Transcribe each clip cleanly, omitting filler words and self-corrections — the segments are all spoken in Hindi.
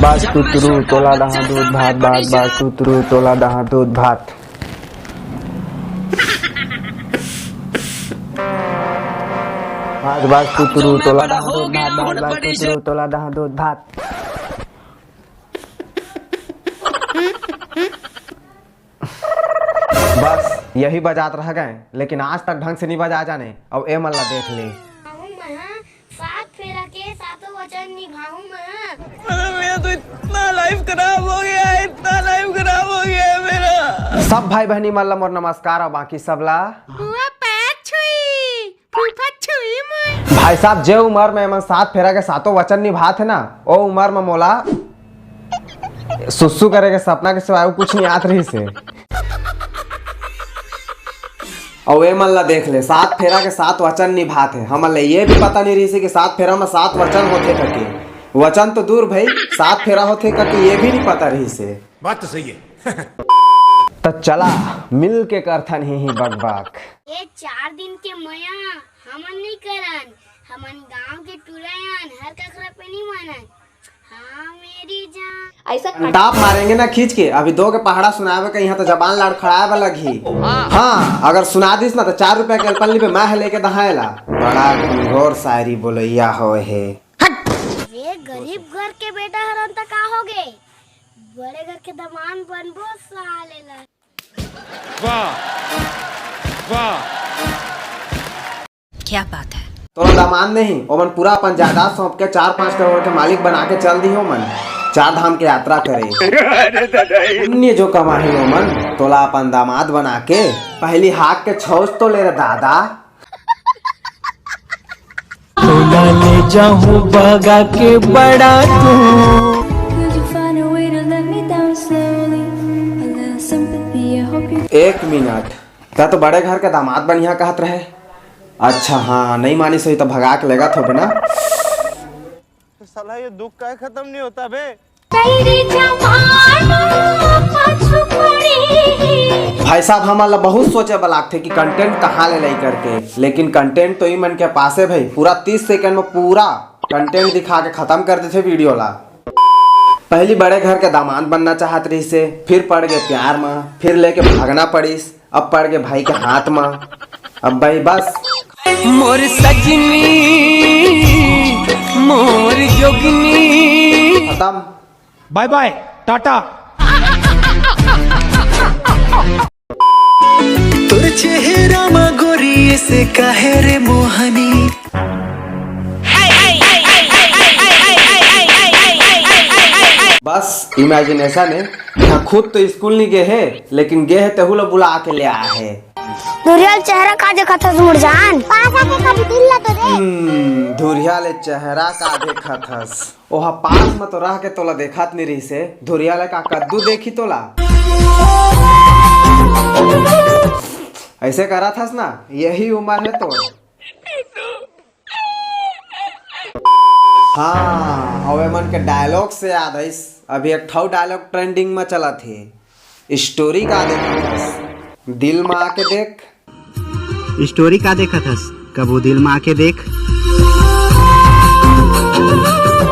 बाज कुतरू तोला दहा दूध भात बाज कुतरू तोला दहा दूध भात। बाज कुतरू तोला दहा दूध भात बाज कुतरू तोला दहा दूध भात। बस यही बजात रह गए, लेकिन आज तक ढंग से नहीं बजा जाने। अब ए मल्ला देख ले, सात फेरा के सातों वचन निभाऊं मैं। मेरा तो इतना लाइफ खराब हो गया है, इतना लाइफ खराब हो गया है मेरा। सब भाई बहनी मल्ला मोर नमस्कार। और बाकी सबला भाई साहब जे उम्र में मन सात फेरा के सातों वचन निभात है ना, ओ उम्र में मोला सुसु करे के सपना के सिवाय कुछ नहीं आत रही से। और ये मल्ला देख ले, सात फेरा के सात वचन निभाते हैं। हम ये भी पता नहीं रही से कि सात फेरा में सात वचन होते करके। वचन तो दूर भाई, सात फेरा होते करके ये भी नहीं पता रही से। बात तो सही है। तो चला मिल के करथन ही बकबक। ये 4 दिन के मया हमन नहीं करन, हमन गांव के टुरायन हर कखरा पे नहीं मानन। हाँ मेरी जान ऐसा टाप मारेंगे ना खींच के। अभी 2 के पहाड़ा सुनावे के यहाँ तो जबान लड़खड़ाए वाला घी। हाँ अगर सुना दिस ना तो 4 रुपया के पल्ली पे मैं लेके दहाएला। बड़ा घोर शायरी बोलैया हो है। ये गरीब घर के बेटा हरन तक का हो गए, बड़े घर के दमान बनबो सालेला। वाह वाह क्या बात है। तो दामान नहीं ओमन पूरा अपन जायदाद सौंप के 4-5 करोड़ के मालिक बना के चल दी हो मन 4 धाम की यात्रा करे। पुण्य जो कमाही हो मन तोला अपन दामाद बना के पहली हाक के छौच तो ले रे दादा। तोला ले जाऊं बगा के बड़ा तू। एक मिनट ता तो बड़े घर के दामाद बढ़िया कहत रहे। अच्छा हाँ नहीं मानी सही तो भगा के लेगा थोड़े ना। साला ये दुख का खत्म नहीं होता बे। भाई साहब हमारा बहुत सोचे बलाक थे कि कंटेंट कहाँ ले लाई करके, लेकिन कंटेंट तो ही मन के पास है भाई। पूरा 30 सेकंड में पूरा कंटेंट दिखा के खत्म कर देते वीडियो ला। पहली बड़े घर के दामाद बनना चाहत रही से, फिर पड़ गए प्यार में, फिर लेके भागना पड़ीस, अब पड़ गए भाई के हाथ में। अब भाई बस मोर सजनी मोर जोगनी खत्म। बाय बाय टाटा। तोर चेहरा मा गोरी से काहे रे मोहनी। बस इमेजिनेशन है। यहाँ खुद तो स्कूल नहीं गए है, लेकिन गए है तेहू लोग बुला के ले आए है। दुरियल चेहरा का देखा था मुरजान पास आके कभी दिल ला तो दे। धुरिया ले चेहरा का देखा थस। ओहा पास में तो रह के तोला देखत नहीं रही से। धुरिया ले का कद्दू देखी तोला ऐसे करा थस ना, यही उम्र है तो। हाँ और मन के डायलॉग से याद है, अभी एक ठो डायलॉग ट्रेंडिंग में चला थे। स्टोरी का देखा थस, दिल में आके देख। स्टोरी का देखा था कबू दिल में आके देख।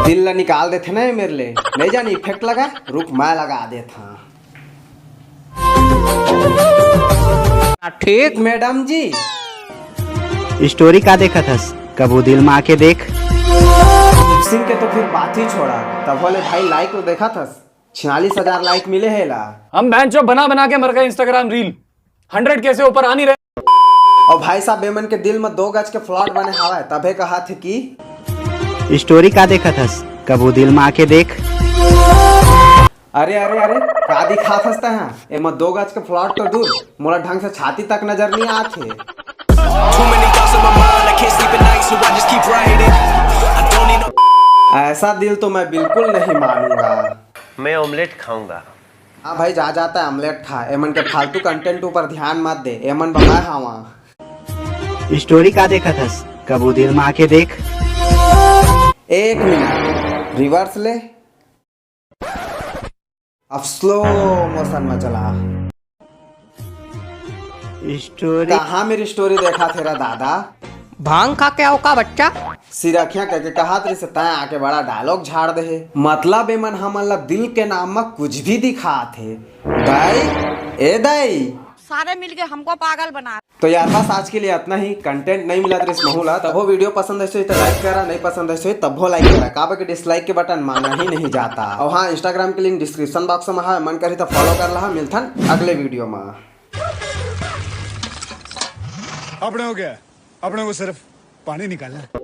दिल ला निकाल देते ना मेरे लिए, नहीं जानी इफेक्ट लगा, रुक मैं लगा देता। ठीक मैडम जी। स्टोरी का देखा था कबू दिल में आके देख। सिंह के तो फिर बात ही छोड़ा। तब बोले भाई लाइक तो देखा था, 46,000 लाइक मिले है ला। हम बेंच बना बना के मर गए इंस्टाग्राम रील 100 कैसे ऊपर आ नहीं रहे। और भाई साहब बेमन के दिल में 2 गज के फ्लॉट बने हवा है, तबे कहा थे कि स्टोरी का देखा था कबू दिल में आके देख। अरे अरे अरे का दिखा फंसता है एमा 2 गज के फ्लॉट तो दूर, मोला ढंग से छाती तक नजर नहीं आते। ऐसा दिल तो मैं बिल्कुल नहीं मानूंगा। मैं ऑमलेट खाऊंगा। हाँ भाई जा जाता है ऑमलेट खा। एमन के फालतू कंटेंट ऊपर ध्यान मत दे, एमन बनाए हवा। स्टोरी का देखा था कबू दिल में आके देख। 1 मिनट रिवर्स ले, अब स्लो मोशन में चला। स्टोरी कहाँ मेरी स्टोरी देखा तेरा दादा? भांग खा के आओ का बच्चा? सिरखिया कह के कहा तरी से तय आके बड़ा डायलॉग झाड़ दे है। मतलब एमन हमन ला दिल के नाम में कुछ भी दिखा थे। दाई ए दाई सारे मिलके हमको पागल बना। तो यार बस आज के लिए इतना ही। कंटेंट नहीं मिला तो इस महूला तब वो वीडियो पसंद है तो लाइक करा, नहीं पसंद है तब वो लाइक करा। काबा के डिसलाइक के बटन मांगा ही नहीं जाता। और हाँ, इंस्टाग्राम के लिंक डिस्क्रिप्शन बॉक्स में है, मन करी तो फॉलो कर ला। मिलथन अगले वीडियो में। अपने हो गया, अपने को सिर्फ पानी निकालना है।